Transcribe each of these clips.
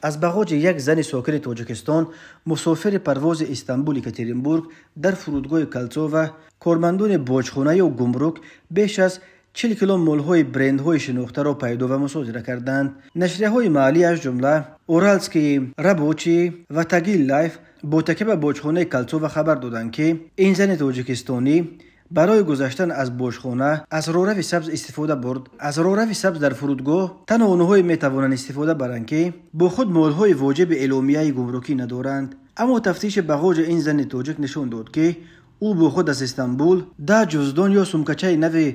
از باغوج یک زن ساکن تاجیکستان مسافر پرواز استانبول یکاترینبورگ در فرودگاه کالتسوو کارمندان باجخانه و گمرک بیش از 40 کیلو مل‌های برندهای شناخته را پیدا و مصادره کردند. نشریه‌های محلی از جمله اورالسکی رابوچی و تاگیل لایف با تکیه باجخانه کالتسوو خبر دادند که این زن تاجیکستانی برای گذشتن از باجخانه از راهروی سبز استفاده برد. از راهروی سبز در فرودگاه تنها آنهایی میتوانند استفاده برند که با خود مال‌های واجب اعلامیه گمرکی ندارند. اما تفتیش باغوج این زن تاجیک نشان داد که او با خود از استانبول 10 جزدان یا سومکچه نو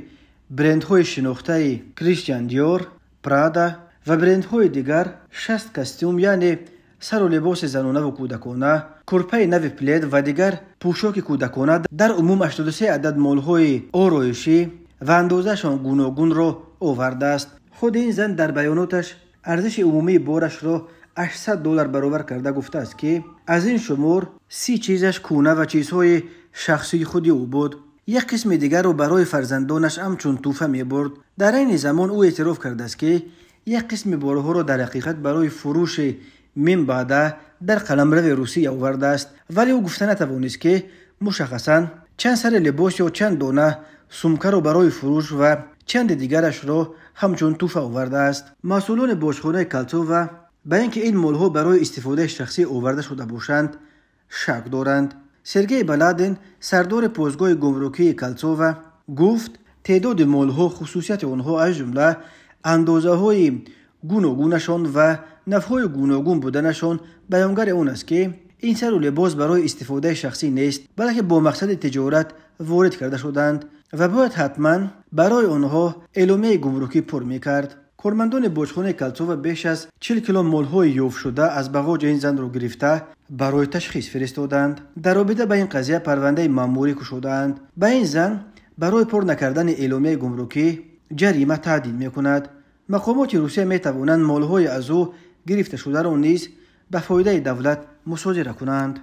برندهای شناخته کریستیان دیور، پرادا و برندهای دیگر 60 کاستوم یعنی سر و لباس زنانه و کودکانه، کرپه نو پلید و دیگر پوشاک کودکانه در عموم 83 عدد مال‌های آرایشی و اندازه‌شان گوناگون را آورده است. خود این زن در بیاناتش ارزش عمومی بارش را $800 برابر کرده گفته است که از این شمار 30 چیزش کونه و چیزهای شخصی خودی او بود. یک قسم دیگر را برای فرزندانش همچون توفه می برد. در این زمان او اعتراف کرده است که یک قسم بارها را در حقیقت برای فروش من بعد در قلمرو روسیه آورده است، ولی او گفته نتوانست که مشخصاً چند سر لباس یا چند دانه سومکه را برای فروش و چند دیگرش را همچون توفه آورده است. مسئولان باجخانه کالتسوو به اینکه این مال‌ها برای استفاده شخصی آورده شده باشند شک دارند. سرگئی بلادین سردار پاسگاه گمرکی کالتسوو گفت تعداد مال‌ها خصوصیت آنها از جمله اندازه‌های گوناگونشان و نوع‌های گوناگون بودنشان بیانگر آن است که این سر و لباس برای استفاده شخصی نیست بلکه با مقصد تجارت وارد کرده شدند و باید حتما برای آنها اعلامیه گمرکی پر می‌کرد. کارمندان باجخانه کالتسوو بیش از 40 کیلو مال‌های یافت شده از باغوج این زن را گرفته برای تشخیص فرستادند. در رابطه با این قضیه پرونده مأموری گشودند. به این زن برای پر نکردن اعلامیه گمرکی جریمه تعدیل می‌کند. مقامات روسیه می‌توانند مال‌های از او گرفته شده را نیز به فایده دولت مصادره کنند.